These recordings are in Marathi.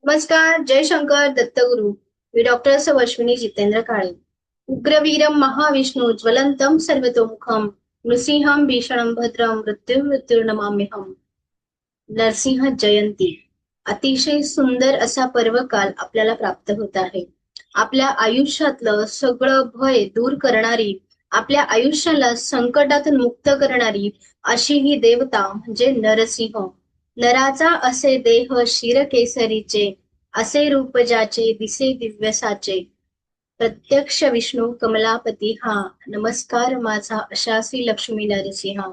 नमस्कार. जय शंकर दत्तगुरु. मी डॉक्टर अश्विनी जितेंद्र काळे. उग्रवीरम महाविष्णू ज्वलंतम सर्वतोमुखम नृसिंहम भीषणम भद्रम मृत्युर्नमाम्यहम. नरसिंह जयंती अतिशय सुंदर असा पर्वकाल आपल्याला प्राप्त होत आहे. आपल्या आयुष्यातलं सगळं भय दूर करणारी, आपल्या आयुष्याला संकटातून मुक्त करणारी अशी ही देवता म्हणजे नरसिंह. नराचा असे देह शिरकेसरीचे, असे रूप ज्याचे दिसे दिव्यसाचे. प्रत्यक्ष विष्णू कमलापती हा, नमस्कार माझा अशासी लक्ष्मी नरसिंह.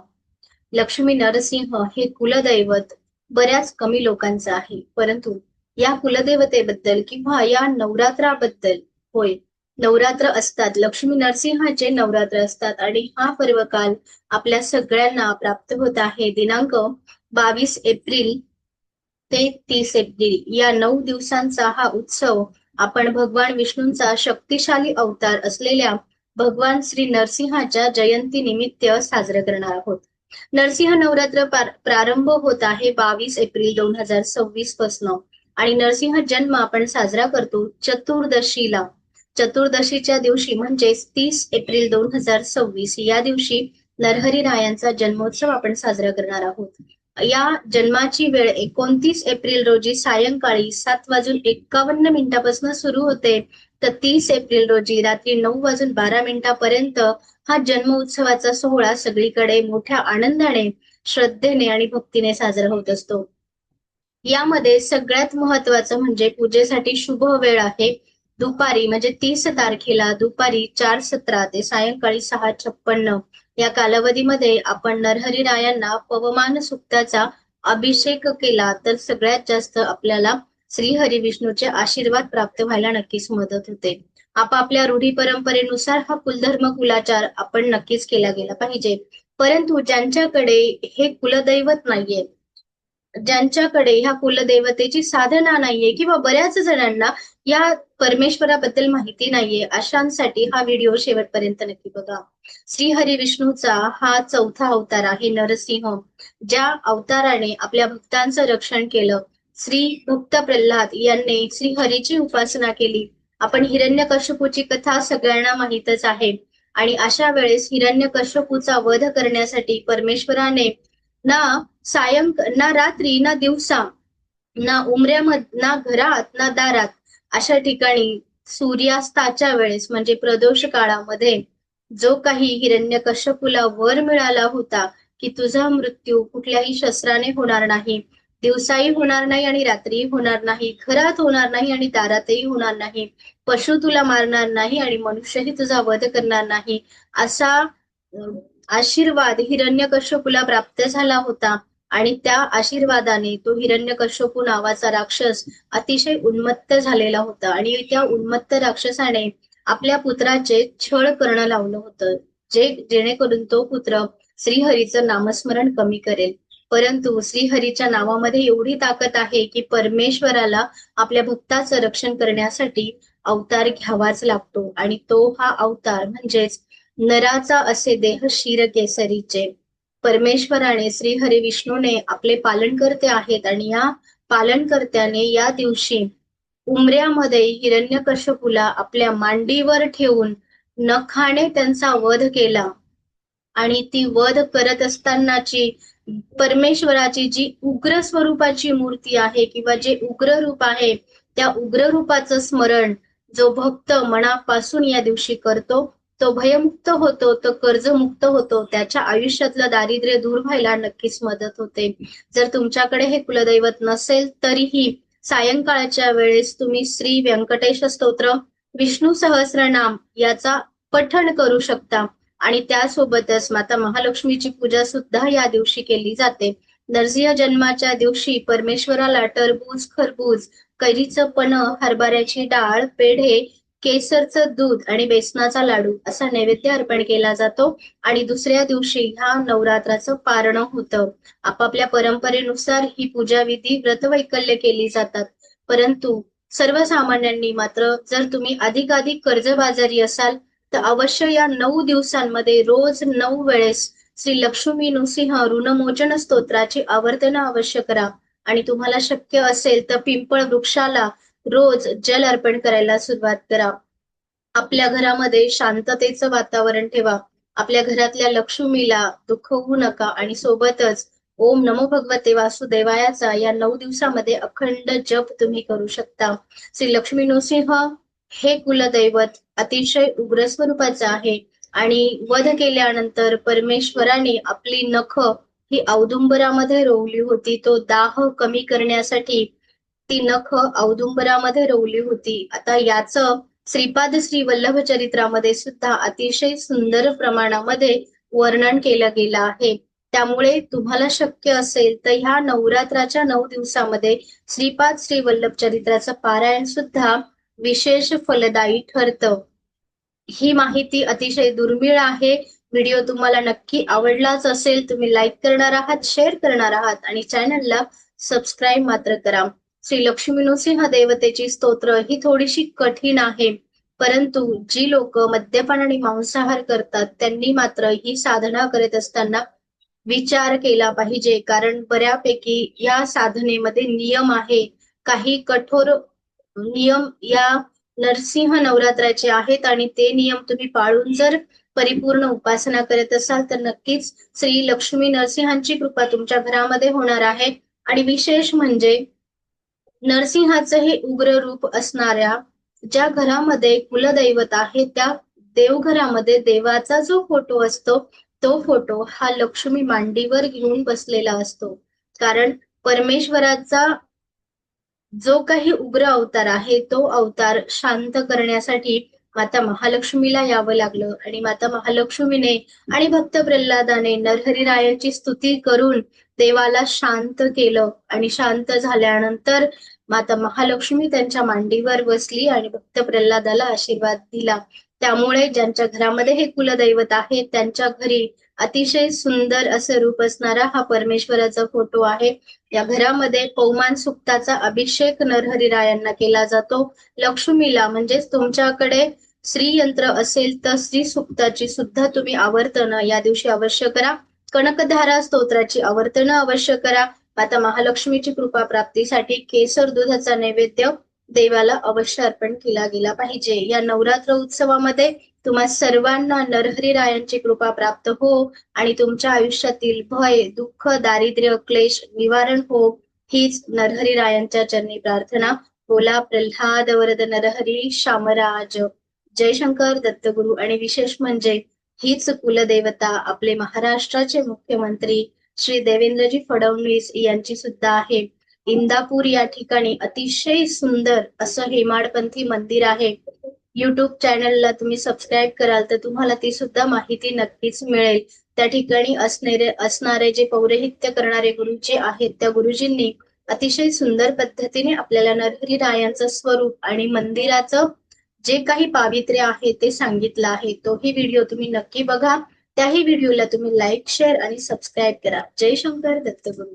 लक्ष्मी नरसिंह हे कुलदैवत बऱ्याच कमी लोकांचं आहे, परंतु या कुलदेवतेबद्दल किंवा या नवरात्राबद्दल, होय, नवरात्र असतात, लक्ष्मी नरसिंहाचे नवरात्र असतात आणि हा पर्वकाल आपल्या सगळ्यांना प्राप्त होत आहे. दिनांक 22 एप्रिल ते 30 एप्रिल या 9 दिवसांचा हा उत्सव आपण भगवान विष्णूंचा शक्तिशाली अवतार असलेल्या भगवान श्री नरसिंहाच्या जयंती निमित्त साजरा करणार आहोत. नरसिंह नवरात्र प्रारंभ होत आहे 22 एप्रिल 2026 पासन आणि नरसिंह जन्म आपण साजरा करतो चतुर्दशीला. चतुर्दशीच्या दिवशी म्हणजेच 30 एप्रिल 2026 या दिवशी नरहरी रायांचा जन्मोत्सव आपण साजरा करणार आहोत. या जन्माची वेळ 29 एप्रिल रोजी सायंकाळी 7:51 सुरू होते, तर 30 एप्रिल रोजी रात्री 9:12 हा जन्म उत्सवाचा सोहळा सगळीकडे मोठ्या आनंदाने, श्रद्धेने आणि भक्तीने साजरा होत असतो. यामध्ये सगळ्यात महत्वाचं म्हणजे पूजेसाठी शुभ वेळ आहे दुपारी, म्हणजे 30 तारखेला दुपारी 4:17 ते सायंकाळी 6:56 या कालावधीमध्ये आपण नरहरी रायांना पवमान सुक्ताचा अभिषेक केला तर सगळ्यात जास्त आपल्याला श्रीहरी विष्णूचे आशीर्वाद प्राप्त व्हायला नक्कीच मदत होते. आपापल्या रूढी परंपरेनुसार हा कुलधर्म कुलाचार आपण नक्कीच केला गेला पाहिजे. परंतु ज्यांच्याकडे हे कुलदैवत नाहीये, ज्यांच्याकडे ह्या कुलदेवतेची साधना नाहीये किंवा बऱ्याच जणांना या परमेश्वराबद्दल माहिती नाहीये, अशांसाठी हा व्हिडिओ शेवटपर्यंत नक्की बघा. श्री हरी विष्णूचा हा चौथा अवतार आहे नरसिंह. ज्या अवताराने आपल्या भक्तांचं रक्षण केलं. श्री भक्त प्रल्हाद यांनी श्री हरीची उपासना केली. आपण हिरण्यकश्यपूची कथा सगळ्यांना माहीतच आहे आणि अशा वेळेस हिरण्यकश्यपूचा वध करण्यासाठी परमेश्वराने ना ना रात्री ना दिवसा, ना उमऱ्यामध्ये, ना घरात ना दारात, अशा ठिकाणी सूर्यास्ताच्या वेळेस म्हणजे प्रदोष काळामध्ये जो काही हिरण्यकश्यपूला वर मिळाला होता की तुझा मृत्यू कुठल्याही शस्त्राने होणार नाही, दिवसाही होणार नाही आणि रात्रीही होणार नाही, घरात होणार नाही आणि दारातही होणार नाही, पशु तुला मारणार नाही आणि मनुष्यही तुझा वध करणार नाही, असा आशीर्वाद हिरण्यकश्यपूला प्राप्त झाला होता. आणि त्या आशीर्वादाने तो हिरण्यकश्यपू नावाचा राक्षस अतिशय उन्मत्त झालेला होता आणि त्या उन्मत्त राक्षसाने आपल्या पुत्राचे छळ करणं लावलं होतं, जेणेकरून तो पुत्र श्रीहरीचं नामस्मरण कमी करेल. परंतु श्रीहरीच्या नावामध्ये एवढी ताकद आहे की परमेश्वराला आपल्या भक्ताचं रक्षण करण्यासाठी अवतार घ्यावाच लागतो आणि तो हा अवतार म्हणजेच नराचा असे देह शिर केसरीचे. परमेश्वराने श्रीहरी विष्णूने आपले पालनकर्ते आहेत आणि या पालनकर्त्याने या दिवशी उमऱ्यामध्ये हिरण्यकश्यपूला आपल्या मांडीवर ठेवून नखाने त्यांचा वध केला आणि ती वध करत असतानाची परमेश्वराची जी उग्र स्वरूपाची मूर्ती आहे किंवा जे उग्र रूप आहे, त्या उग्र रूपाचं स्मरण जो भक्त मनापासून या दिवशी करतो तो भयमुक्त होतो, तो कर्जमुक्त होतो, त्याच्या आयुष्यातलं दारिद्र्य दूर व्हायला नक्कीच मदत होते. जर तुमच्याकडे हे कुलदैवत नसेल तरीही सायंकाळच्या वेळेस तुम्ही श्री व्यंकटेश स्तोत्र, विष्णू सहस्रनाम याचा पठण करू शकता आणि त्यासोबतच माता महालक्ष्मीची पूजा सुद्धा या दिवशी केली जाते. नरसिंह जन्माच्या दिवशी परमेश्वराला टरबूज, खरबूज, कैरीचं पन्ह, हरभऱ्याची डाळ, पेढे, केसरचं दूध आणि बेसनाचा लाडू असा नैवेद्य अर्पण केला जातो आणि दुसऱ्या दिवशी ह्या नवरात्राचं पारण होतं. आपापल्या परंपरेनुसार ही पूजा विधी व्रतवैकल्य केली जातात. परंतु सर्वसामान्यांनी मात्र जर तुम्ही अधिकाधिक कर्जबाजारी असाल तर अवश्य या 9 दिवसांमध्ये रोज 9 वेळेस श्री लक्ष्मी नृसिंह ऋणमोचन स्तोत्राची आवर्तन अवश्य करा. आणि तुम्हाला शक्य असेल तर पिंपळ वृक्षाला रोज जल अर्पण करायला सुरुवात करा. आपल्या घरामध्ये शांततेचं वातावरण ठेवा. आपल्या घरातल्या लक्ष्मीला दुखवू नका आणि सोबतच ओम नमो भगवते वासुदेवायाचा या 9 दिवसामध्ये अखंड जप तुम्ही करू शकता. श्री लक्ष्मी नृसिंह हे कुलदैवत अतिशय उग्र स्वरूपाचं आहे आणि वध केल्यानंतर परमेश्वराने आपली नख ही औदुंबरामध्ये रोवली होती. तो दाह कमी करण्यासाठी ती नख औदुंबरामध्ये रोवली होती. आता याचं श्रीपाद श्री वल्लभ चरित्रामध्ये सुद्धा अतिशय सुंदर प्रमाणामध्ये वर्णन केलं गेलं आहे. त्यामुळे तुम्हाला शक्य असेल तर ह्या नवरात्राच्या 9 दिवसामध्ये श्रीपाद श्री वल्लभ चरित्राचं पारायण सुद्धा विशेष फलदायी ठरतं. ही माहिती अतिशय दुर्मिळ आहे. व्हिडिओ तुम्हाला नक्की आवडलाच असेल. तुम्ही लाईक करणार आहात, शेअर करणार आहात आणि चॅनलला सबस्क्राईब मात्र करा. श्री लक्ष्मी नृसिंह देवतेची स्तोत्र ही थोडीशी कठीण आहे, परंतु जी लोक मद्यपान आणि मांसाहार करतात त्यांनी मात्र ही साधना करत असताना विचार केला पाहिजे, कारण बऱ्यापैकी या साधनेमध्ये नियम आहे. काही कठोर नियम या नरसिंह नवरात्राचे आहेत आणि ते नियम तुम्ही पाळून जर परिपूर्ण उपासना करत असाल तर नक्कीच श्री लक्ष्मी नरसिंहांची कृपा तुमच्या घरामध्ये होणार आहे. आणि विशेष म्हणजे नरसिंहाचं हे उग्र रूप असणाऱ्या ज्या घरामध्ये कुलदैवत आहे त्या देवघरामध्ये देवाचा जो फोटो असतो तो फोटो हा लक्ष्मी मांडीवर घेऊन बसलेला असतो. कारण परमेश्वराचा जो काही उग्र अवतार आहे तो अवतार शांत करण्यासाठी माता महालक्ष्मीला यावं लागलं आणि माता महालक्ष्मीने आणि भक्त प्रल्हादाने नरहरिरायाची स्तुती करून देवाला शांत केलं आणि शांत झाल्यानंतर माता महालक्ष्मी त्यांच्या मांडीवर बसली आणि भक्त प्रल्हादाला आशीर्वाद दिला. त्यामुळे ज्यांच्या घरामध्ये हे कुलदैवत आहे त्यांच्या घरी अतिशय सुंदर असं रूप असणारा हा परमेश्वराचा फोटो आहे. या घरामध्ये पौमान सुक्ताचा अभिषेक नरहरिरायांना केला जातो. लक्ष्मीला म्हणजेच तुमच्याकडे श्रीयंत्र असेल तर श्री सुक्ताची सुद्धा तुम्ही आवर्तन या दिवशी अवश्य करा. कनकधारा स्तोत्राची आवर्तन अवश्य करा. माता महालक्ष्मीची कृपा प्राप्तीसाठी केसर दुधाचा नैवेद्य देवाला अवश्य अर्पण केला गेला पाहिजे. या नवरात्र उत्सवामध्ये तुम्हा सर्वांना नरहरिरायांची कृपा प्राप्त हो आणि तुमच्या आयुष्यातील भय, दुःख, दारिद्र्य, क्लेश निवारण हो, हीच नरहरिरायांच्या चरणी प्रार्थना. बोला प्रल्हाद वरद नरहरी शामराज. जय शंकर दत्तगुरु. आणि विशेष म्हणजे हीच कुलदेवता आपले महाराष्ट्राचे मुख्यमंत्री श्री देवेंद्रजी फडणवीस यांची सुद्धा आहे. इंदापूर या ठिकाणी अतिशय सुंदर असं हेमाडपंथी मंदिर आहे. युट्यूब चॅनलला तुम्ही सबस्क्राईब कराल तर तुम्हाला ती सुद्धा माहिती नक्कीच मिळेल. त्या ठिकाणी असणारे जे पौरोहित्य करणारे गुरुजी आहेत त्या गुरुजींनी अतिशय सुंदर पद्धतीने आपल्याला नरहरिरायांचं स्वरूप आणि मंदिराचं जे काही पावित्र्य आहे ते सांगितलं आहे. तोही व्हिडिओ तुम्ही नक्की बघा. त्याही व्हिडिओला तुम्ही लाईक, शेअर आणि सबस्क्राईब करा. जय शंकर दत्तगुरु.